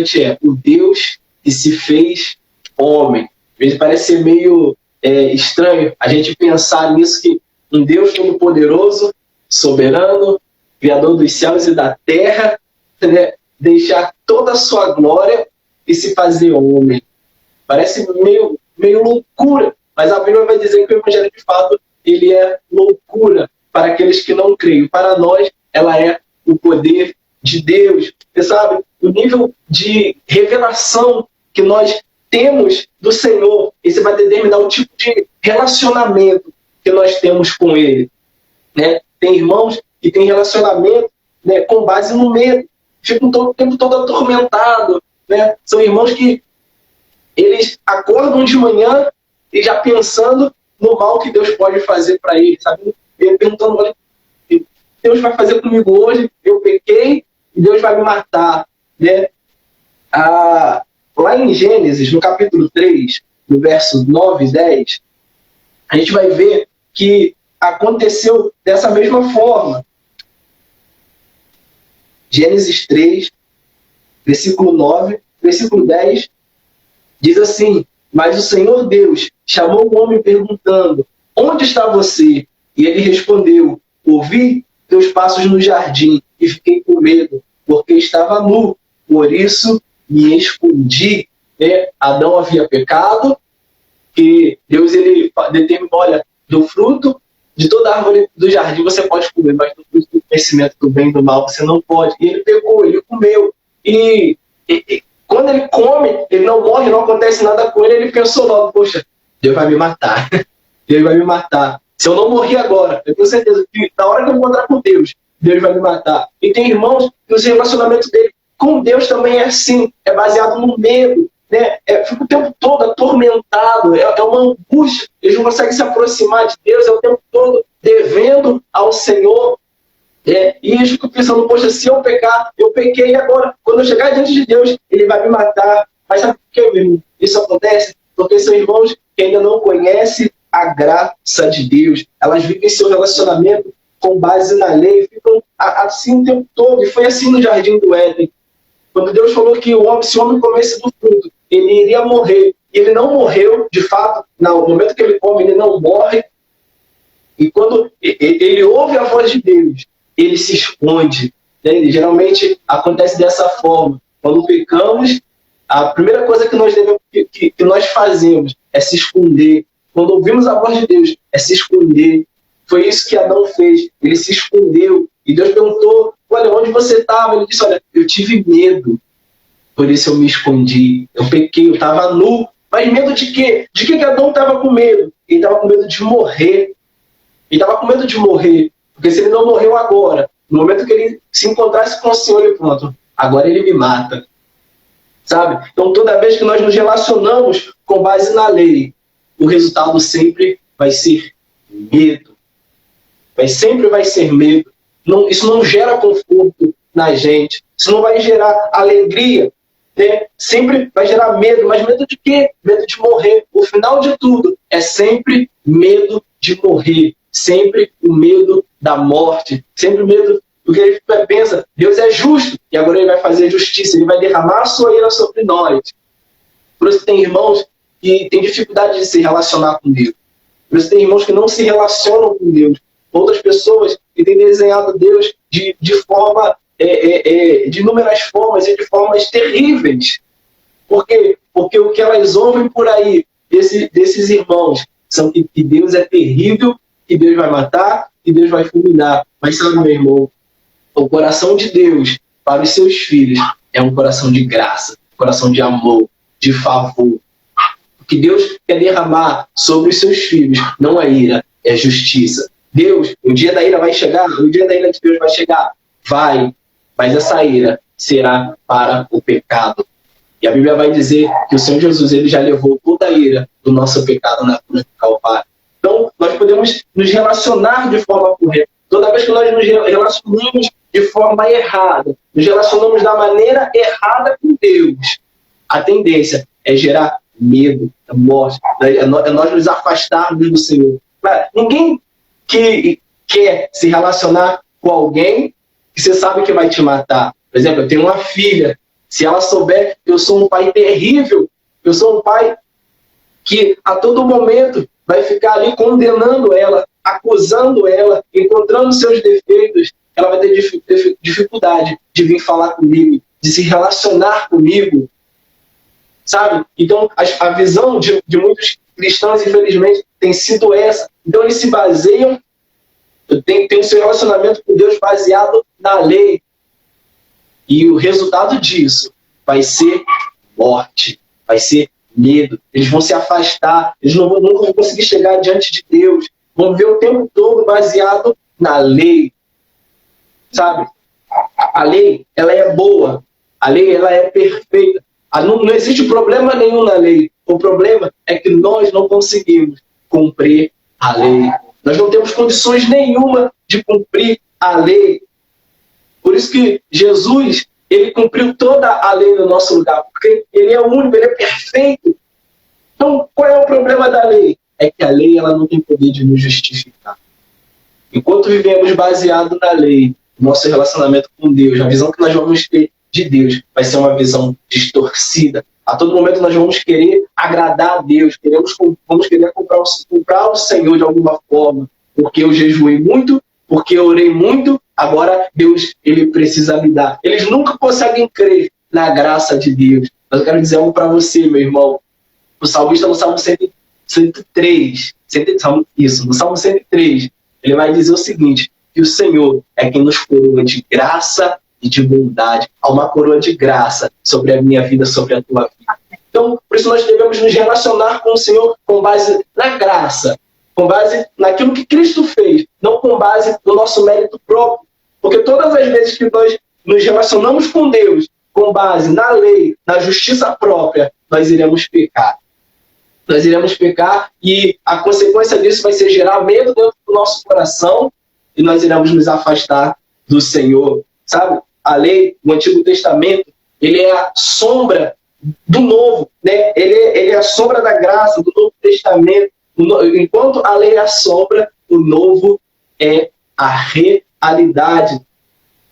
interessante é o Deus que se fez homem. Às vezes parece ser meio estranho a gente pensar nisso, que um Deus todo-poderoso, soberano, Criador dos céus e da terra, né, deixar toda a sua glória e se fazer homem. Parece meio loucura, mas a Bíblia vai dizer que o Evangelho, de fato, ele é loucura para aqueles que não creem. Para nós, ela é o poder de Deus. Você sabe, o nível de revelação que nós temos do Senhor, esse vai determinar o tipo de relacionamento que nós temos com Ele. Né? Tem irmãos que têm relacionamento, né, com base no medo, ficam o tempo todo atormentados. Né? São irmãos que eles acordam de manhã e já pensando no mal que Deus pode fazer para eles, sabe? Ele perguntando: olha, Deus vai fazer comigo hoje? Eu pequei e Deus vai me matar. Né? Lá em Gênesis, no capítulo 3, no verso 9 e 10, a gente vai ver que aconteceu dessa mesma forma. Gênesis 3, versículo 9, versículo 10, diz assim: mas o Senhor Deus chamou o homem perguntando: onde está você? E ele respondeu: ouvi teus passos no jardim e fiquei com medo, porque estava nu, por isso me escondi. Adão havia pecado, que Deus ele determinou: olha, do fruto de toda árvore do jardim você pode comer, mas do fruto do conhecimento do bem e do mal você não pode. E ele pegou, ele comeu. E quando ele come, ele não morre, não acontece nada com ele. Ele pensou logo: poxa, Deus vai me matar. Deus vai me matar. Se eu não morrer agora, eu tenho certeza que na hora que eu encontrar com Deus, Deus vai me matar. E tem irmãos que os relacionamentos dele com Deus também é assim, é baseado no medo. Né? Fica o tempo todo atormentado, é uma angústia, eles não conseguem se aproximar de Deus, é o tempo todo devendo ao Senhor. E eles ficam pensando: poxa, se eu pecar, eu pequei, e agora, quando eu chegar diante de Deus, ele vai me matar. Mas sabe por que, meu irmão, isso acontece? Porque são irmãos que ainda não conhecem a graça de Deus. Elas vivem seu relacionamento com base na lei, ficam assim o tempo todo. E foi assim no Jardim do Éden. Quando Deus falou que se o homem comesse do fruto, ele iria morrer. E ele não morreu, de fato. No momento que ele come, ele não morre. E quando ele ouve a voz de Deus, ele se esconde. Né? Geralmente acontece dessa forma. Quando pecamos, a primeira coisa que nós fazemos é se esconder. Quando ouvimos a voz de Deus, é se esconder. Foi isso que Adão fez. Ele se escondeu. E Deus perguntou: olha, onde você estava? Ele disse: olha, eu tive medo, por isso eu me escondi. Eu pequei, eu estava nu. Mas medo de quê? De que Adão estava com medo? Ele estava com medo de morrer. Ele estava com medo de morrer. Porque se ele não morreu agora, no momento que ele se encontrasse com o Senhor, ele pronto, agora ele me mata. Sabe? Então, toda vez que nós nos relacionamos com base na lei, o resultado sempre vai ser medo. Sempre vai ser medo. Não, isso não gera conforto na gente. Isso não vai gerar alegria. Né? Sempre vai gerar medo. Mas medo de quê? Medo de morrer. O final de tudo é sempre medo de morrer. Sempre o medo da morte. Sempre o medo. Porque ele pensa: Deus é justo e agora ele vai fazer justiça. Ele vai derramar a sua ira sobre nós. Por isso tem irmãos que têm dificuldade de se relacionar com Deus. Por isso tem irmãos que não se relacionam com Deus. Outras pessoas que têm desenhado Deus de forma, de inúmeras formas e de formas terríveis. Por quê? Porque o que elas ouvem por aí desses irmãos são que Deus é terrível, que Deus vai matar, que Deus vai fulminar. Mas sabe, meu irmão, o coração de Deus para os seus filhos é um coração de graça, um coração de amor, de favor. O que Deus quer derramar sobre os seus filhos não é ira, é justiça. Deus, o dia da ira vai chegar, o dia da ira de Deus vai chegar, vai, mas essa ira será para o pecado. E a Bíblia vai dizer que o Senhor Jesus ele já levou toda a ira do nosso pecado na cruz do Calvário. Então, nós podemos nos relacionar de forma correta. Toda vez que nós nos relacionamos de forma errada, nos relacionamos da maneira errada com Deus, a tendência é gerar medo, morte, é nós nos afastarmos do Senhor. Ninguém que quer se relacionar com alguém que você sabe que vai te matar. Por exemplo, eu tenho uma filha, Se ela souber que eu sou um pai terrível, eu sou um pai que a todo momento vai ficar ali condenando ela, acusando ela, encontrando seus defeitos, ela vai ter dificuldade de vir falar comigo, de se relacionar comigo, sabe? Então, a visão de muitos cristãos, infelizmente, tem sido essa. Então, eles se baseiam, tem o seu relacionamento com Deus baseado na lei. E o resultado disso vai ser morte, vai ser medo. Eles vão se afastar, eles nunca vão conseguir chegar diante de Deus. Vão viver o tempo todo baseado na lei, sabe? A lei, ela é boa. A lei, ela é perfeita. Não existe problema nenhum na lei. O problema é que nós não conseguimos cumprir a lei. Nós não temos condições nenhuma de cumprir a lei. Por isso que Jesus, ele cumpriu toda a lei no nosso lugar, porque ele é único, ele é perfeito. Então, qual é o problema da lei? É que a lei, ela não tem poder de nos justificar. Enquanto vivemos baseado na lei, nosso relacionamento com Deus, a visão que nós vamos ter de Deus vai ser uma visão distorcida. A todo momento nós vamos querer agradar a Deus, vamos querer comprar o Senhor de alguma forma, porque eu jejuei muito, porque eu orei muito, agora Deus, ele precisa me dar. Eles nunca conseguem crer na graça de Deus. Mas eu quero dizer algo para você, meu irmão. O salmista, no Salmo 103, no Salmo 103, ele vai dizer o seguinte, que o Senhor é quem nos coroa de graça e de bondade. Há uma coroa de graça sobre a minha vida, sobre a tua vida. Então, por isso nós devemos nos relacionar com o Senhor com base na graça, com base naquilo que Cristo fez, não com base no nosso mérito próprio. Porque todas as vezes que nós nos relacionamos com Deus com base na lei, na justiça própria, nós iremos pecar. Nós iremos pecar e a consequência disso vai ser gerar medo dentro do nosso coração e nós iremos nos afastar do Senhor. Sabe? A lei, o Antigo Testamento, ele é a sombra do Novo, né? Ele é a sombra da graça do Novo Testamento. Enquanto a lei é a sombra, o Novo é a realidade.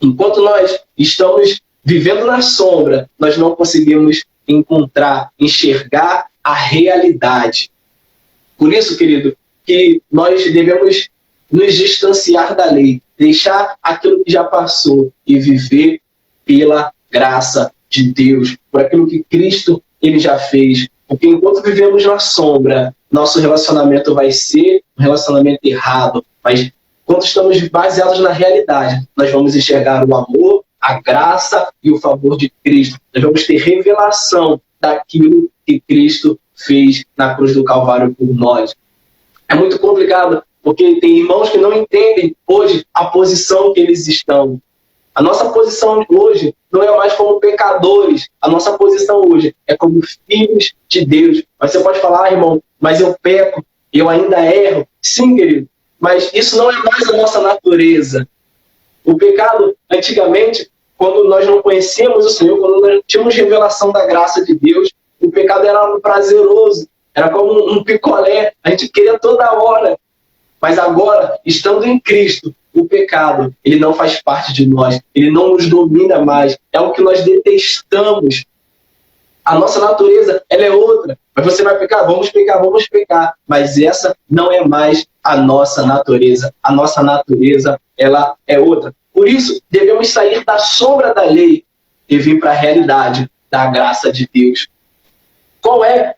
Enquanto nós estamos vivendo na sombra, nós não conseguimos enxergar a realidade. Por isso, querido, que nós devemos nos distanciar da lei, deixar aquilo que já passou e viver pela graça de Deus, por aquilo que Cristo ele já fez. Porque enquanto vivemos na sombra, nosso relacionamento vai ser um relacionamento errado. Mas quando estamos baseados na realidade, nós vamos enxergar o amor, a graça e o favor de Cristo. Nós vamos ter revelação daquilo que Cristo fez na cruz do Calvário por nós. É muito complicado, porque tem irmãos que não entendem hoje a posição que eles estão. A nossa posição hoje não é mais como pecadores. A nossa posição hoje é como filhos de Deus. Mas você pode falar, irmão, mas eu peco, eu ainda erro. Sim, querido, mas isso não é mais a nossa natureza. O pecado, antigamente, quando nós não conhecíamos o Senhor, quando nós tínhamos revelação da graça de Deus, o pecado era algo prazeroso, era como um picolé, a gente queria toda hora. Mas agora, estando em Cristo, o pecado, ele não faz parte de nós, ele não nos domina mais, é o que nós detestamos. A nossa natureza, ela é outra. Mas você vai pecar? Vamos pecar. Mas essa não é mais a nossa natureza. A nossa natureza, ela é outra. Por isso, devemos sair da sombra da lei e vir para a realidade da graça de Deus. Qual é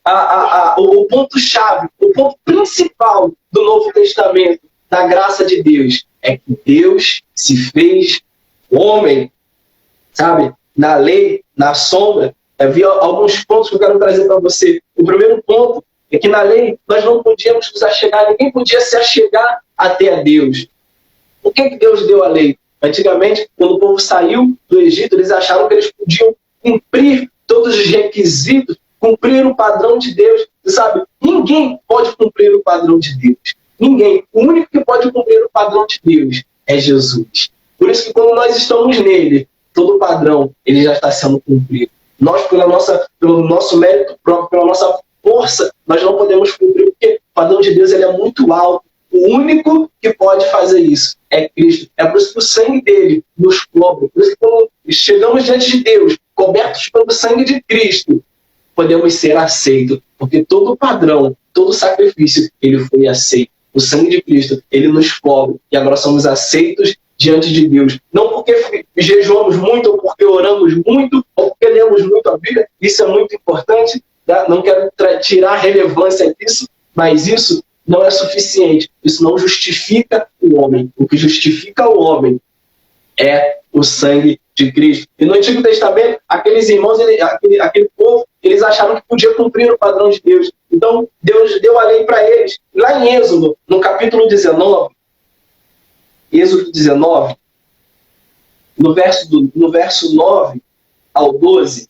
o ponto-chave, o ponto principal do Novo Testamento, da graça de Deus? É que Deus se fez homem, sabe? Na lei, na sombra. Havia alguns pontos que eu quero trazer para você. O primeiro ponto é que na lei nós não podíamos nos achegar, ninguém podia se achegar até a Deus. Por que Deus deu a lei? Antigamente, quando o povo saiu do Egito, eles acharam que eles podiam cumprir todos os requisitos, cumprir o padrão de Deus. Você sabe, ninguém pode cumprir o padrão de Deus. Ninguém. O único que pode cumprir o padrão de Deus é Jesus. Por isso que quando nós estamos nele, todo o padrão ele já está sendo cumprido. Nós, pelo nosso mérito próprio, pela nossa força, nós não podemos cumprir, porque o padrão de Deus ele é muito alto. O único que pode fazer isso é Cristo. É por isso que o sangue dele nos cobre. Por isso que quando chegamos diante de Deus, cobertos pelo sangue de Cristo, podemos ser aceitos, porque todo padrão, todo sacrifício, ele foi aceito. O sangue de Cristo, ele nos cobre, e agora somos aceitos diante de Deus. Não porque jejuamos muito, ou porque oramos muito, ou porque lemos muito a Bíblia, isso é muito importante, tá? Não quero tirar a relevância disso, mas isso não é suficiente. Isso não justifica o homem. O que justifica o homem é o sangue de Cristo. E no Antigo Testamento, aqueles irmãos, aquele povo, eles achavam que podia cumprir o padrão de Deus. Então, Deus deu a lei para eles. Lá em Êxodo, no capítulo 19, Êxodo 19, no verso 9 ao 12,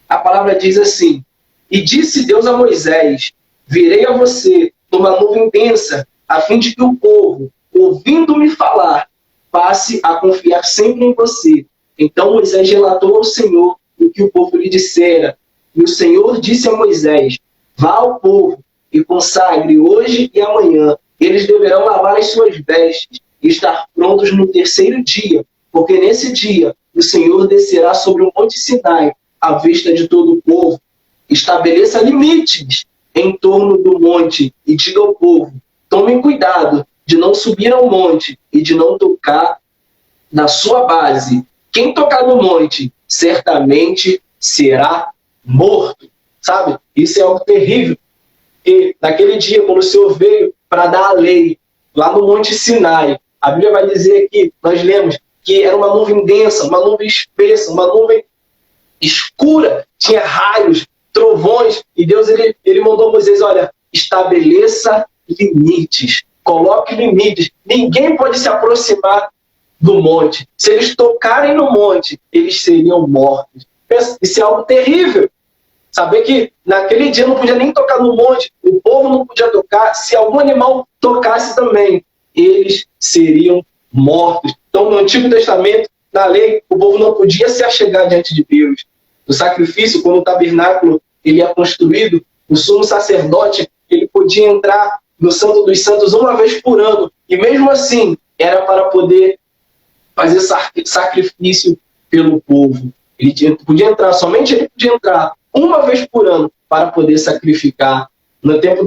a palavra diz assim: E disse Deus a Moisés, virei a você numa nuvem densa, a fim de que o povo, ouvindo-me falar, passe a confiar sempre em você. Então Moisés relatou ao Senhor o que o povo lhe dissera. E o Senhor disse a Moisés: Vá ao povo e consagre hoje e amanhã. Eles deverão lavar as suas vestes e estar prontos no terceiro dia, porque nesse dia o Senhor descerá sobre o monte Sinai à vista de todo o povo. Estabeleça limites em torno do monte e diga ao povo: tomem cuidado de não subir ao monte e de não tocar na sua base. Quem tocar no monte certamente será morto. Sabe? Isso é algo terrível. E naquele dia, quando o Senhor veio para dar a lei, lá no Monte Sinai, a Bíblia vai dizer aqui, nós lemos, que era uma nuvem densa, uma nuvem espessa, uma nuvem escura, tinha raios, trovões, e Deus ele mandou a Moisés: olha, estabeleça limites, coloque limites, ninguém pode se aproximar do monte. Se eles tocarem no monte, eles seriam mortos. Pensa, isso é algo terrível. Saber que naquele dia não podia nem tocar no monte, o povo não podia tocar, se algum animal tocasse também, eles seriam mortos. Então, no Antigo Testamento, na lei, o povo não podia se achegar diante de Deus. No sacrifício, quando o tabernáculo ele é construído, o sumo sacerdote ele podia entrar no Santo dos Santos uma vez por ano, e mesmo assim, era para poder fazer sacrifício pelo povo. Podia entrar, somente ele podia entrar uma vez por ano para poder sacrificar. No tempo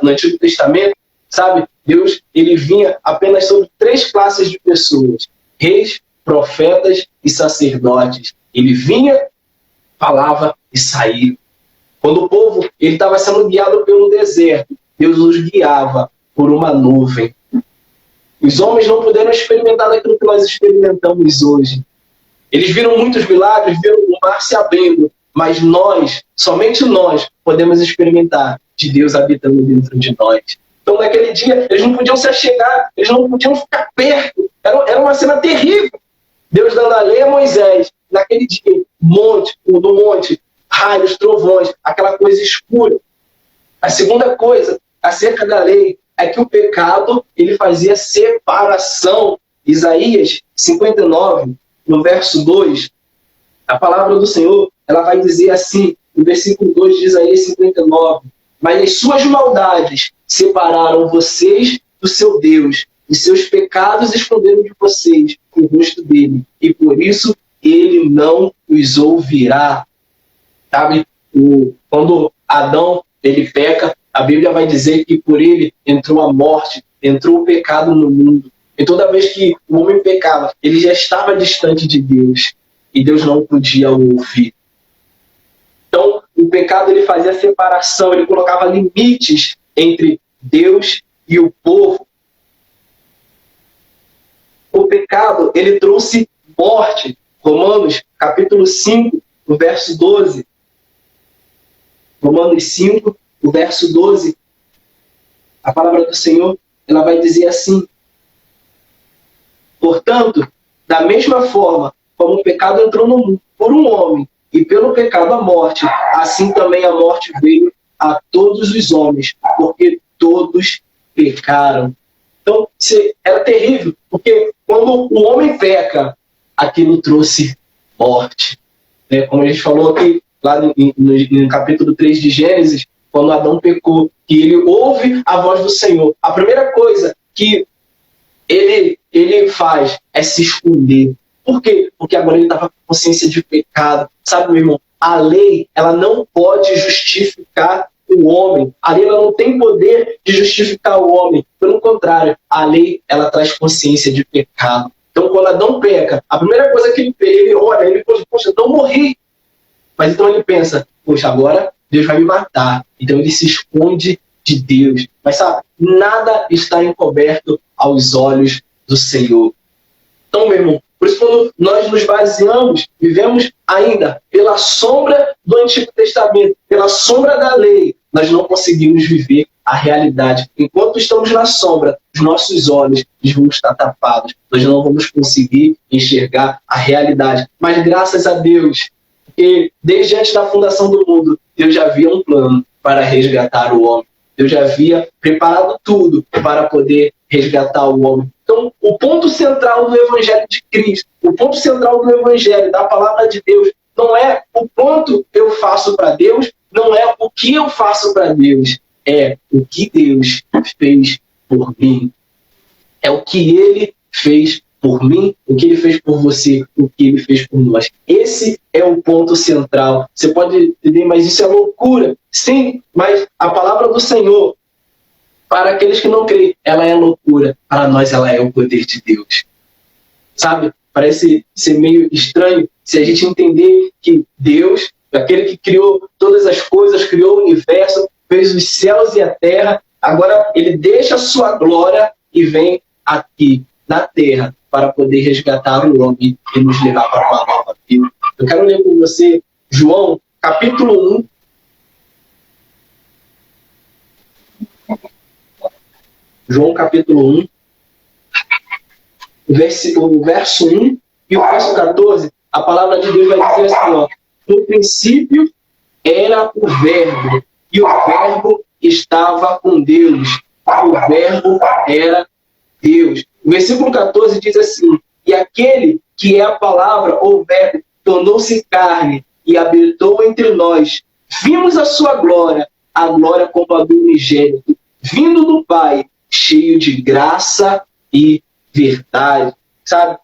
no Antigo Testamento, sabe, Deus ele vinha apenas sobre 3 classes de pessoas: reis, profetas e sacerdotes. Ele vinha, falava e saía. Quando o povo ele estava sendo guiado pelo deserto, Deus os guiava por uma nuvem. Os homens não puderam experimentar aquilo que nós experimentamos hoje. Eles viram muitos milagres, viram o mar se abrindo, mas nós, somente nós, podemos experimentar de Deus habitando dentro de nós. Então, naquele dia, eles não podiam se achegar, eles não podiam ficar perto. Era uma cena terrível. Deus dando a lei a Moisés, naquele dia, no monte, raios, trovões, aquela coisa escura. A segunda coisa, acerca da lei, é que o pecado, ele fazia separação. Isaías 59, no verso 2, a palavra do Senhor, ela vai dizer assim, no versículo 2 de Isaías 59, mas as suas maldades separaram vocês do seu Deus, e seus pecados esconderam de vocês o rosto dele, e por isso ele não os ouvirá. Sabe? Quando Adão ele peca, a Bíblia vai dizer que por ele entrou a morte, entrou o pecado no mundo. E toda vez que o homem pecava, ele já estava distante de Deus. E Deus não podia ouvir. Então, o pecado ele fazia separação, ele colocava limites entre Deus e o povo. O pecado, ele trouxe morte. Romanos, capítulo 5, no verso 12. Romanos 5, o verso 12. A palavra do Senhor, ela vai dizer assim: portanto, da mesma forma como o pecado entrou no mundo por um homem, e pelo pecado a morte, assim também a morte veio a todos os homens, porque todos pecaram. Então, isso era terrível, porque quando o homem peca, aquilo trouxe morte. Como a gente falou aqui, lá no capítulo 3 de Gênesis, quando Adão pecou, que ele ouve a voz do Senhor, a primeira coisa que ele faz é se esconder. Por quê? Porque agora ele estava com consciência de pecado. Sabe, meu irmão, a lei, ela não pode justificar o homem. A lei, ela não tem poder de justificar o homem. Pelo contrário, a lei, ela traz consciência de pecado. Então, quando Adão peca, a primeira coisa que ele fez, ele olha, ele pensa, poxa, Adão morri. Mas então ele pensa, poxa, agora Deus vai me matar. Então ele se esconde de Deus. Mas sabe, nada está encoberto aos olhos do Senhor. Então, meu irmão, por isso quando nós nos baseamos, vivemos ainda pela sombra do Antigo Testamento, pela sombra da lei, nós não conseguimos viver a realidade. Enquanto estamos na sombra, os nossos olhos vão estar tapados. Nós não vamos conseguir enxergar a realidade. Mas graças a Deus, porque desde antes da fundação do mundo, Deus já havia um plano para resgatar o homem. Deus já havia preparado tudo para poder resgatar o homem. Então, o ponto central do Evangelho de Cristo, o ponto central do Evangelho, da palavra de Deus, não é o quanto eu faço para Deus, não é o que eu faço para Deus, é o que Deus fez por mim. É o que Ele fez por mim, o que Ele fez por você, o que Ele fez por nós. Esse é o ponto central. Você pode entender, mas isso é loucura. Sim, mas a palavra do Senhor, para aqueles que não creem, ela é loucura. Para nós, ela é o poder de Deus. Sabe? Parece ser meio estranho se a gente entender que Deus, aquele que criou todas as coisas, criou o universo, fez os céus e a terra, agora Ele deixa a sua glória e vem aqui, na terra, para poder resgatar o homem e nos levar para uma nova vida. Eu quero ler com você João, capítulo 1, João capítulo 1, o verso 1 e o verso 14, a palavra de Deus vai dizer assim, ó, no princípio era o verbo, e o verbo estava com Deus, o verbo era Deus. O versículo 14 diz assim, e aquele que é a palavra, ou verbo, tornou-se carne e habitou entre nós. Vimos a sua glória, a glória como a do unigênito, vindo do Pai, cheio de graça e verdade. Sabe?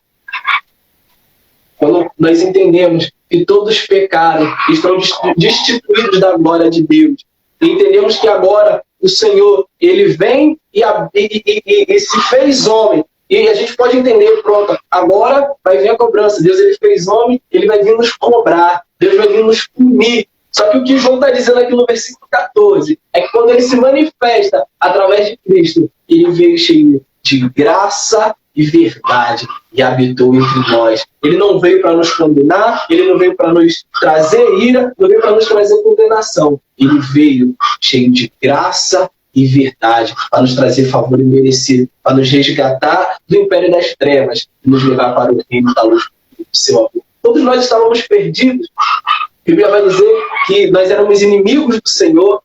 Quando nós entendemos que todos pecaram, estão destituídos da glória de Deus, e entendemos que agora o Senhor, Ele vem e se fez homem, e a gente pode entender, pronto, agora vai vir a cobrança. Deus, Ele fez homem, Ele vai vir nos cobrar, Deus vai vir nos punir. Só que o que João está dizendo aqui no versículo 14 é que quando Ele se manifesta através de Cristo, Ele veio cheio de graça e verdade e habitou entre nós. Ele não veio para nos condenar, Ele não veio para nos trazer ira, não veio para nos trazer condenação. Ele veio cheio de graça e verdade, para nos trazer favor imerecido, para nos resgatar do império das trevas e nos levar para o reino da luz do seu amor. Todos nós estávamos perdidos. A Bíblia vai dizer que nós éramos inimigos do Senhor,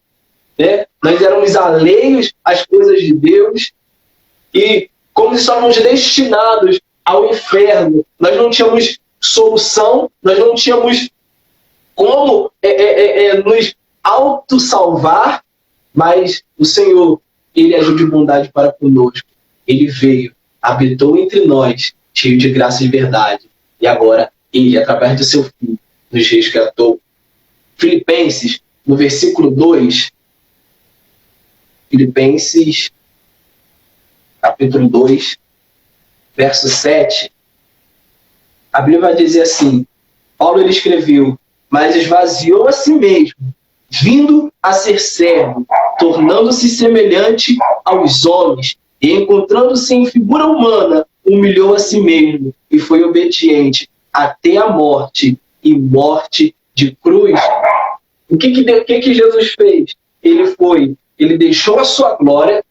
né? Nós éramos alheios às coisas de Deus e como estávamos destinados ao inferno. Nós não tínhamos solução, nós não tínhamos como nos autossalvar, mas o Senhor, Ele agiu de bondade para conosco. Ele veio, habitou entre nós, cheio de graça e verdade. E agora, Ele, através do seu Filho, nos resgatou. Filipenses, no versículo 2, Filipenses, capítulo 2, verso 7, a Bíblia vai dizer assim, Paulo ele escreveu, mas esvaziou a si mesmo, vindo a ser servo, tornando-se semelhante aos homens, e encontrando-se em figura humana, humilhou a si mesmo, e foi obediente até a morte, e morte de cruz. O que Jesus fez? Ele deixou a sua glória,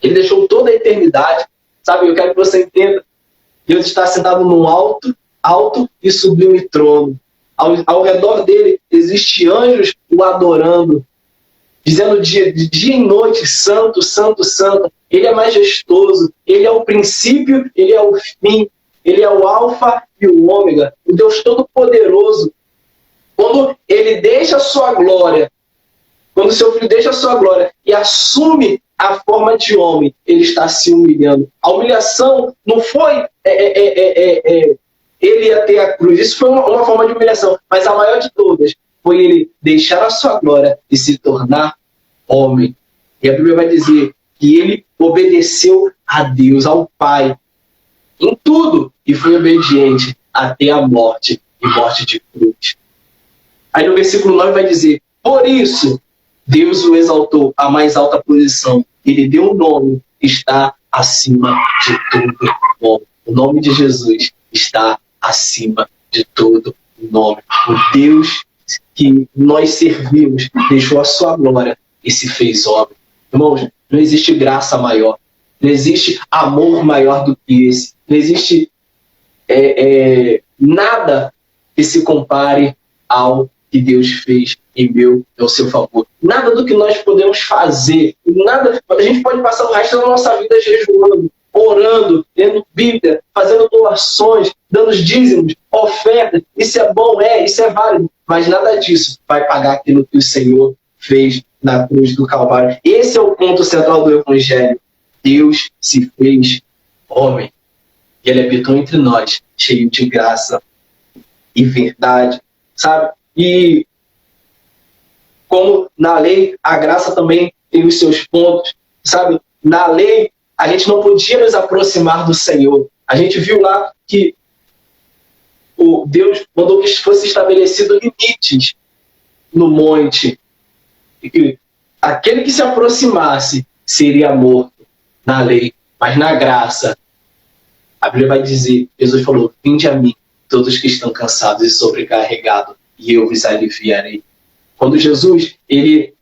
Ele deixou toda a eternidade. Sabe, eu quero que você entenda, Deus está sentado num alto e sublime trono. Ao redor dele existem anjos o adorando, dizendo de dia e noite, santo, santo, santo. Ele é majestoso, Ele é o princípio, Ele é o fim, Ele é o alfa e o ômega, o Deus Todo-Poderoso. Quando Ele deixa a sua glória, quando o seu Filho deixa a sua glória e assume a forma de homem, Ele está se humilhando. A humilhação não foi ele ia ter a cruz. Isso foi uma forma de humilhação, mas a maior de todas foi ele deixar a sua glória e se tornar homem. E a Bíblia vai dizer que ele obedeceu a Deus, ao Pai, em tudo, e foi obediente até a morte, e morte de cruz. Aí no versículo 9 vai dizer: por isso Deus o exaltou à mais alta posição. Ele deu um nome que está acima de todo nome. O nome de Jesus está acima de todo nome. O Deus que nós servimos deixou a sua glória e se fez homem. Irmãos, não existe graça maior. Não existe amor maior do que esse. Não existe nada que se compare ao que Deus fez em meu, ao seu favor. Nada do que nós podemos fazer, nada. A gente pode passar o resto da nossa vida jejuando, orando, lendo Bíblia, fazendo doações, dando os dízimos, ofertas. Isso é bom, isso é válido, mas nada disso vai pagar aquilo que o Senhor fez na cruz do Calvário. Esse é o ponto central do Evangelho. Deus se fez homem. E ele habitou entre nós, cheio de graça e verdade, sabe? E como na lei, a graça também tem os seus pontos, sabe? Na lei, a gente não podia nos aproximar do Senhor. A gente viu lá que o Deus mandou que fosse estabelecido limites no monte. E que aquele que se aproximasse seria morto na lei. Mas na graça, a Bíblia vai dizer, Jesus falou: vinde a mim, todos que estão cansados e sobrecarregados, e eu vos aliviarei. Quando Jesus ele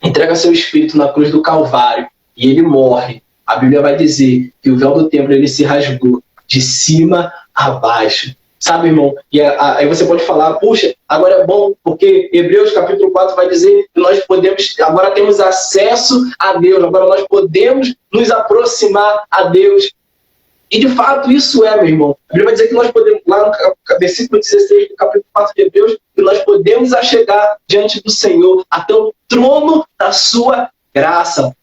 entrega seu espírito na cruz do Calvário e ele morre, a Bíblia vai dizer que o véu do templo ele se rasgou de cima a baixo. Sabe, irmão? E aí você pode falar: puxa, agora é bom, porque Hebreus capítulo 4 vai dizer que nós podemos, agora temos acesso a Deus, agora nós podemos nos aproximar a Deus. E de fato isso meu irmão. A Bíblia vai dizer que nós podemos, lá no versículo 16 do capítulo 4 de Hebreus, que nós podemos chegar diante do Senhor, até o trono da sua graça.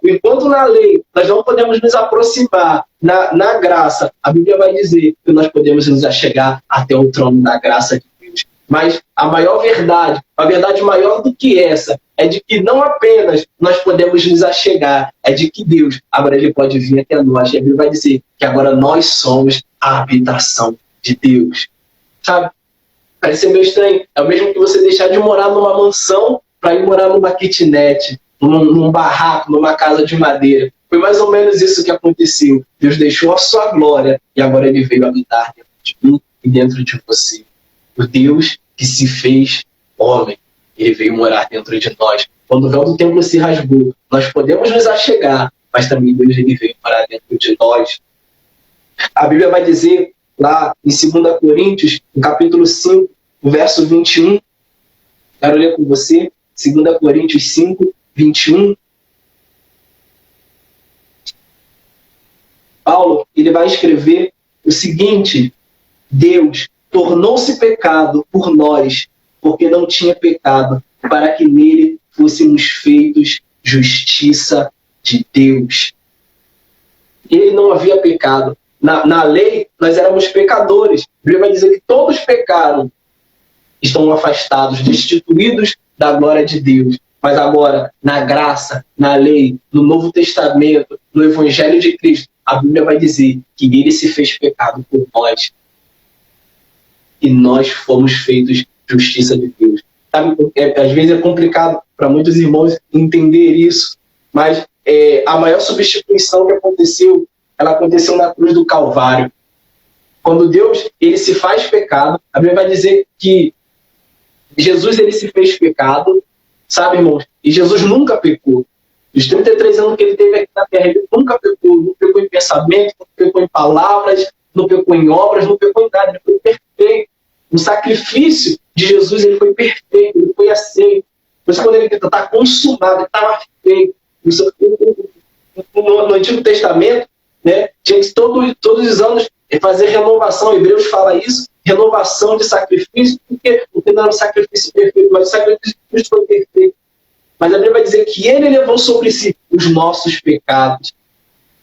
Enquanto na lei nós não podemos nos aproximar, na graça, a Bíblia vai dizer que nós podemos nos chegar até o trono da graça de Deus. Mas a maior verdade, a verdade maior do que essa, é de que não apenas nós podemos nos achegar, é de que Deus, agora ele pode vir até nós. E a Bíblia vai dizer que agora nós somos a habitação de Deus. Sabe? Parece meio estranho. É o mesmo que você deixar de morar numa mansão para ir morar numa kitnet, num barraco, numa casa de madeira. Foi mais ou menos isso que aconteceu. Deus deixou a sua glória e agora ele veio habitar dentro de mim e dentro de você. O Deus que se fez homem. Ele veio morar dentro de nós. Quando o véu do templo se rasgou, nós podemos nos achegar, mas também Deus ele veio morar dentro de nós. A Bíblia vai dizer lá em 2 Coríntios, no capítulo 5, no verso 21, quero ler com você, 2 Coríntios 5, 21. Paulo ele vai escrever o seguinte: Deus tornou-se pecado por nós, porque não tinha pecado, para que nele fôssemos feitos justiça de Deus. Ele não havia pecado. Na lei, nós éramos pecadores. A Bíblia vai dizer que todos pecaram, estão afastados, destituídos da glória de Deus. Mas agora, na graça, na lei, no Novo Testamento, no Evangelho de Cristo, a Bíblia vai dizer que ele se fez pecado por nós. E nós fomos feitos justiça de Deus. Sabe, às vezes é complicado para muitos irmãos entender isso, mas a maior substituição que aconteceu, ela aconteceu na cruz do Calvário. Quando Deus ele se faz pecado, a Bíblia vai dizer que Jesus ele se fez pecado, sabe, irmãos? E Jesus nunca pecou. Os 33 anos que ele teve aqui na terra, ele nunca pecou. Não pecou em pensamento, não pecou em palavras, não pecou em obras, não pecou em nada. Ele foi perfeito. O sacrifício de Jesus ele foi perfeito, ele foi aceito. Por isso, quando ele está consumado, ele estava feito. No Antigo Testamento, né, tinha que todos os anos fazer renovação. Hebreus fala isso, renovação de sacrifício, porque não era um sacrifício perfeito, mas o sacrifício de Cristo foi perfeito. Mas a Bíblia vai dizer que ele levou sobre si os nossos pecados.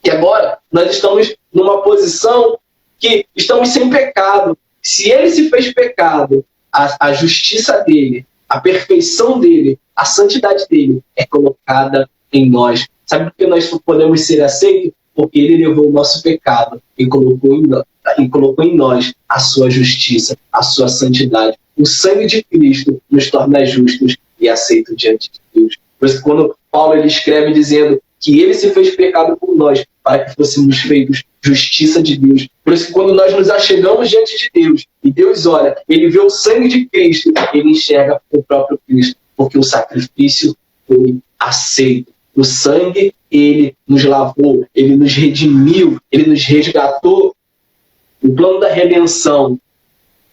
E agora nós estamos numa posição que estamos sem pecado. se ele se fez pecado, a justiça dele, a perfeição dele, a santidade dele é colocada em nós. Sabe por que nós podemos ser aceitos? Porque ele levou o nosso pecado e colocou em nós a sua justiça, a sua santidade. O sangue de Cristo nos torna justos e aceitos diante de Deus. Por isso, quando Paulo ele escreve dizendo que ele se fez pecado por nós, para que fôssemos feitos justiça de Deus. Por isso que quando nós nos achegamos diante de Deus, e Deus olha, ele vê o sangue de Cristo, ele enxerga o próprio Cristo, porque o sacrifício foi aceito. O sangue, ele nos lavou, ele nos redimiu, ele nos resgatou. O plano da redenção,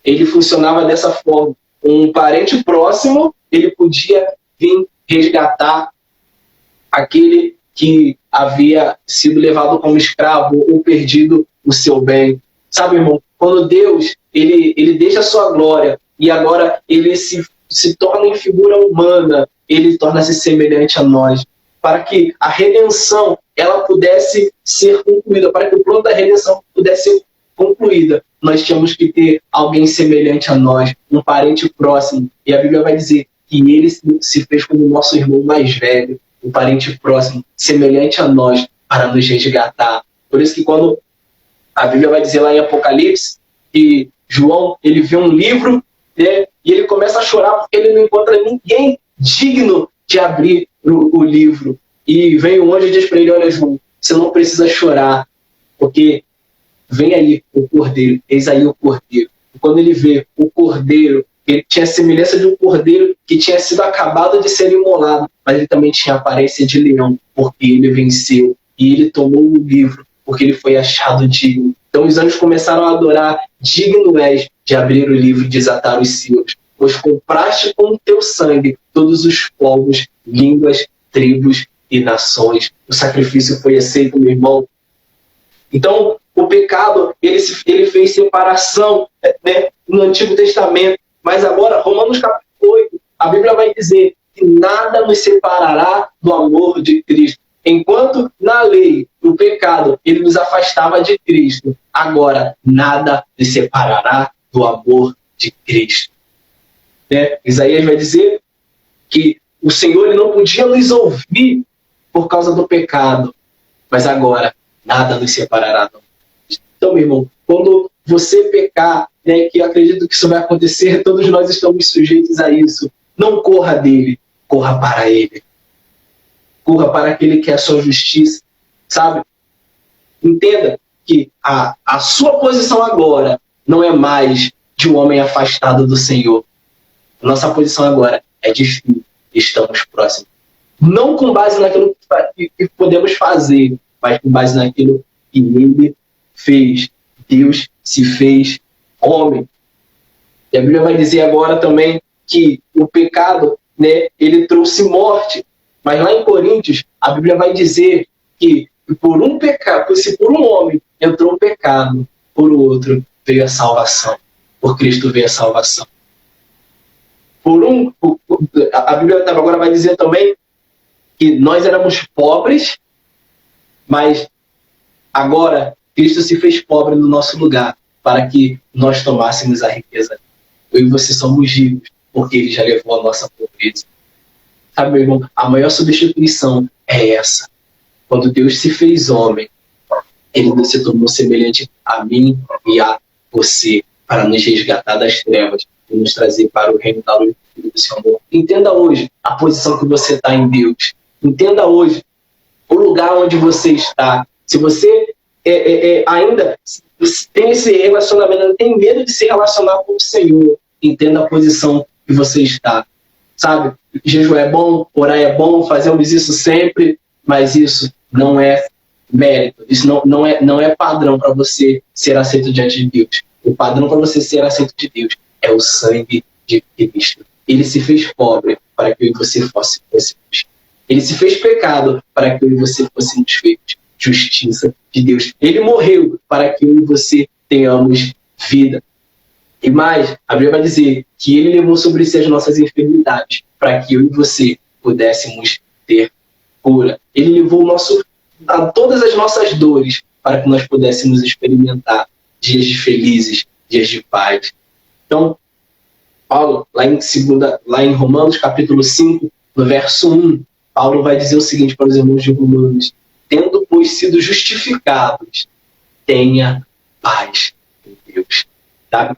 ele funcionava dessa forma. Um parente próximo, ele podia vir resgatar aquele que havia sido levado como escravo ou perdido o seu bem. Sabe, irmão, quando Deus ele deixa a sua glória e agora ele se torna em figura humana, ele torna-se semelhante a nós, para que a redenção ela pudesse ser concluída, para que o plano da redenção pudesse ser concluída, nós tínhamos que ter alguém semelhante a nós, um parente próximo. E a Bíblia vai dizer que ele se fez como o nosso irmão mais velho, um parente próximo, semelhante a nós, para nos resgatar. Por isso que quando a Bíblia vai dizer lá em Apocalipse que João ele vê um livro, né, e ele começa a chorar porque ele não encontra ninguém digno de abrir o livro. E vem o anjo e diz para ele: olha, João, você não precisa chorar, porque vem aí o cordeiro, eis aí o cordeiro. E quando ele vê o cordeiro, ele tinha a semelhança de um cordeiro que tinha sido acabado de ser imolado, mas ele também tinha a aparência de leão, porque ele venceu e ele tomou o livro, porque ele foi achado digno. Então os anjos começaram a adorar: digno és de abrir o livro e desatar os selos, pois compraste com o teu sangue todos os povos, línguas, tribos e nações. O sacrifício foi aceito, meu irmão. Então, o pecado, ele fez separação, né, no Antigo Testamento, mas agora, Romanos capítulo 8, a Bíblia vai dizer que nada nos separará do amor de Cristo. Enquanto na lei, o pecado, ele nos afastava de Cristo, agora nada nos separará do amor de Cristo. Né? Isaías vai dizer que o Senhor ele não podia nos ouvir por causa do pecado, mas agora nada nos separará do amor. Então, meu irmão, quando você pecar, né, que eu acredito que isso vai acontecer, todos nós estamos sujeitos a isso. Não corra dele, corra para ele. Corra para aquele que é a sua justiça, sabe? Entenda que a sua posição agora não é mais de um homem afastado do Senhor. Nossa posição agora é de filho, estamos próximos. Não com base naquilo que podemos fazer, mas com base naquilo que ele fez. Deus se fez homem. E a Bíblia vai dizer agora também que o pecado, né, ele trouxe morte. Mas lá em Coríntios, a Bíblia vai dizer que por um pecado, se por um homem entrou o pecado, por outro veio a salvação. Por Cristo veio a salvação. A Bíblia agora vai dizer também que nós éramos pobres, mas agora Cristo se fez pobre no nosso lugar, para que nós tomássemos a riqueza. Eu e você somos ricos, porque ele já levou a nossa pobreza. Sabe, meu irmão, a maior substituição é essa. Quando Deus se fez homem, ele se tornou semelhante a mim e a você, para nos resgatar das trevas e nos trazer para o reino da luz do seu amor. Entenda hoje a posição que você está em Deus. Entenda hoje o lugar onde você está. Se você ainda tem esse relacionamento, tem medo de se relacionar com o Senhor, entenda a posição que você está. Sabe? Jejum é bom, orar é bom, fazemos isso sempre, mas isso não é mérito, isso não é padrão para você ser aceito diante de Deus. O padrão para você ser aceito de Deus é o sangue de Cristo. Ele se fez pobre para que eu e você fôssemos. Ele se fez pecado para que eu e você fôssemos feitos justiça de Deus. Ele morreu para que eu e você tenhamos vida. E mais, a Bíblia vai dizer que ele levou sobre si as nossas enfermidades para que eu e você pudéssemos ter cura. Ele levou todas as nossas dores para que nós pudéssemos experimentar dias felizes, dias de paz. Então, Paulo, lá em Romanos, capítulo 5, no verso 1, Paulo vai dizer o seguinte para os irmãos de Romanos: tendo, pois, sido justificados, tenha paz em Deus. Sabe?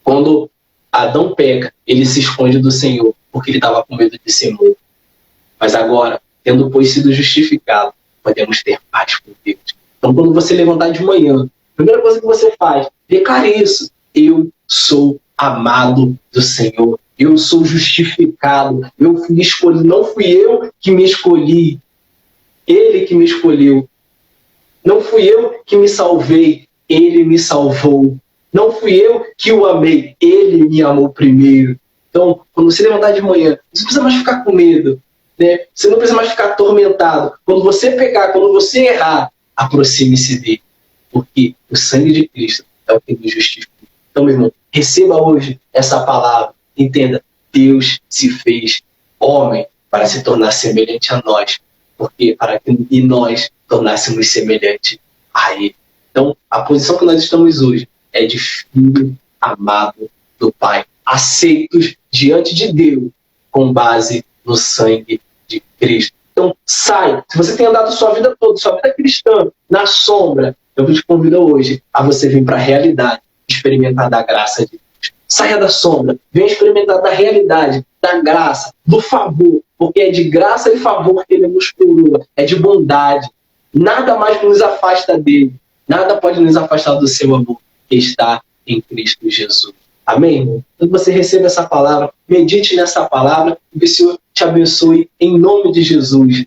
Quando Adão peca, ele se esconde do Senhor, porque ele estava com medo de ser morto. Mas agora, tendo, pois, sido justificado, podemos ter paz com Deus. Então, quando você levantar de manhã, a primeira coisa que você faz, declare isso: eu sou amado do Senhor, eu sou justificado, eu fui escolhido, não fui eu que me escolhi, Ele que me escolheu. Não fui eu que me salvei, Ele me salvou. Não fui eu que o amei, Ele me amou primeiro. Então, quando você levantar de manhã, você não precisa mais ficar com medo, né? Você não precisa mais ficar atormentado. Quando você pecar, quando você errar, aproxime-se dele, porque o sangue de Cristo é o que nos justifica. Então, meu irmão, receba hoje essa palavra. Entenda, Deus se fez homem para se tornar semelhante a nós, porque para que nós tornássemos semelhante a Ele. Então, a posição que nós estamos hoje é de filho amado do Pai, aceitos diante de Deus com base no sangue de Cristo. Então, sai. Se você tem andado sua vida toda, sua vida cristã, na sombra, eu te convido hoje a você vir para a realidade, experimentar da graça de Deus. Saia da sombra, venha experimentar da realidade, da graça, do favor, porque é de graça e favor que Ele nos coroa, é de bondade. Nada mais nos afasta dele, nada pode nos afastar do seu amor, que está em Cristo Jesus. Amém, irmão? Então você receba essa palavra, medite nessa palavra, e que o Senhor te abençoe em nome de Jesus.